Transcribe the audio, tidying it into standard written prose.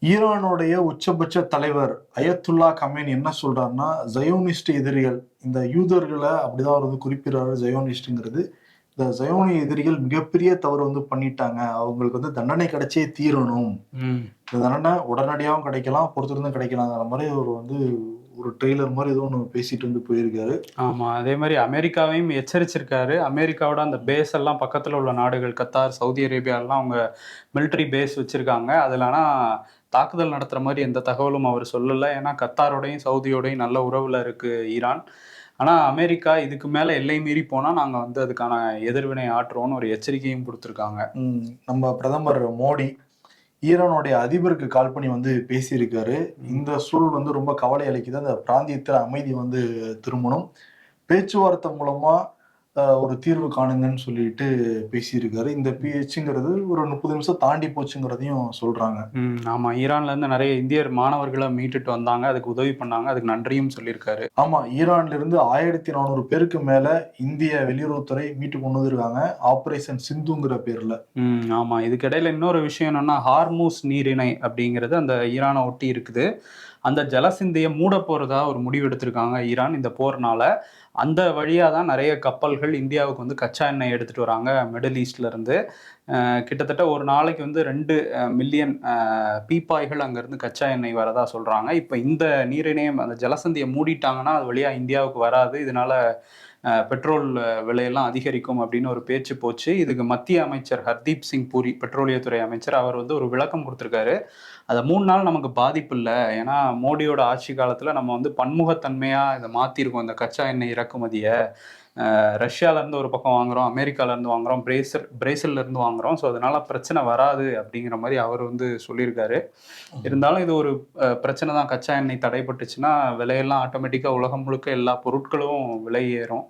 ஈரானுடைய உச்சபட்ச தலைவர் அயத்துல்லா கமேனி என்ன சொல்றாருன்னா, ஜயோனிஸ்ட் எதிரிகள் இந்த யூதர்களை அப்படிதான் அவர் வந்து குறிப்பிடுறாரு. ஜயோனிஸ்ட்ங்கிறது இந்த ஜயோனி எதிரிகள் மிகப்பெரிய தவறு வந்து பண்ணிட்டாங்க. அவங்களுக்கு வந்து தண்டனை கிடைச்சே தீரணும். இந்த தண்டனை உடனடியாகவும் கிடைக்கலாம், பொறுத்திருந்தும் கிடைக்கலாங்கிற மாதிரி அவர் வந்து ஒரு ட்ரெய்லர் மாதிரி ஏதோ ஒன்று பேசிட்டு வந்து போயிருக்காரு. ஆமா. அதே மாதிரி அமெரிக்காவையும் எச்சரிச்சிருக்காரு. அமெரிக்காவோட அந்த பேஸ் எல்லாம் பக்கத்துல உள்ள நாடுகள் கத்தார், சவுதி அரேபியாலாம் அவங்க மிலிட்டரி பேஸ் வச்சிருக்காங்க. அதுல ஆனா தாக்குதல் நடத்துற மாதிரி எந்த தகவலும் அவர் சொல்லல. ஏன்னா கத்தாரோடையும் சவுதியோடையும் நல்ல உறவுல இருக்கு ஈரான். ஆனா அமெரிக்கா இதுக்கு மேல எல்லை மீறி போனா நாங்க வந்து அதுக்கான எதிர்வினை ஆற்றுவோம்னு ஒரு எச்சரிக்கையும் கொடுத்திருக்காங்க. நம்ம பிரதமர் மோடி ஈரானுடைய அதிபருக்கு கால் பண்ணி வந்து பேசியிருக்காரு. இந்த சூழல் வந்து ரொம்ப கவலை அளிக்குது. அந்த பிராந்தியத்தில் அமைதி வந்து திரும்பணும், பேச்சுவார்த்தை மூலமா ஒரு தீர்வு காணுங்கன்னு சொல்லிட்டு பேசியிருக்காரு. இந்த பேச்சுங்கிறது ஒரு 30 நிமிஷம் தாண்டி போச்சுங்கிறதையும் சொல்றாங்க. ஆமா. ஈரான்ல இருந்து நிறைய இந்தியர் மாணவர்களை மீட்டுட்டு வந்தாங்க. அதுக்கு உதவி பண்ணாங்க. அதுக்கு நன்றியும் சொல்லியிருக்காரு. ஆமா, ஈரான்ல இருந்து 1400 பேருக்கு மேல இந்திய வெளியுறவுத்துறை மீட்டு கொண்டு வந்திருக்காங்க, ஆபரேஷன் சிந்துங்கிற பேர்ல. ஆமா. இதுக்கிடையில இன்னொரு விஷயம் என்னன்னா, ஹார்மூஸ் நீரிணை அப்படிங்கிறது அந்த ஈரானை ஒட்டி இருக்குது. அந்த ஜலசந்தியை மூட போறதா ஒரு முடிவு எடுத்திருக்காங்க ஈரான் இந்த போர்னால. அந்த வழியா தான் நிறைய கப்பல்கள் இந்தியாவுக்கு வந்து கச்சா எண்ணெய் எடுத்துட்டு வராங்க மிடில் ஈஸ்ட்ல இருந்து. கிட்டத்தட்ட ஒரு நாளைக்கு வந்து 2 மில்லியன் பீப்பாய்கள் அங்கேருந்து கச்சா எண்ணெய் வரதா சொல்றாங்க. இப்போ இந்த நீரிணையம் அந்த ஜலசந்தியை மூடிட்டாங்கன்னா, அது வழியா இந்தியாவுக்கு வராது. இதனால பெட்ரோல் விலையெல்லாம் அதிகரிக்கும் அப்படின்னு ஒரு பேச்சு போச்சு. இதுக்கு மத்திய அமைச்சர் ஹர்தீப் சிங் பூரி, பெட்ரோலியத்துறை அமைச்சர், அவர் வந்து ஒரு விளக்கம் கொடுத்திருக்காரு. அத 3 நாள் நமக்கு பாதிப்பு இல்ல. ஏன்னா மோடியோட ஆட்சி காலத்துல நம்ம வந்து பன்முகத்தன்மையா இத மாத்திருக்கோம் இந்த கச்சா எண்ணெய் இறக்குமதிய. ரஷ்யால இருந்து ஒரு பக்கம் வாங்குறோம், அமெரிக்கால இருந்து வாங்குறோம், பிரேசில்ல இருந்து வாங்குறோம். ஸோ அதனால பிரச்சனை வராது அப்படிங்கிற மாரி அவர் வந்து சொல்லியிருக்காரு. இருந்தாலும் இது ஒரு பிரச்சனை தான். கச்சா எண்ணெய் தடைப்பட்டுச்சுன்னா விலையெல்லாம் ஆட்டோமேட்டிக்கா உலகம் முழுக்க எல்லா பொருட்களும் விலை ஏறும்.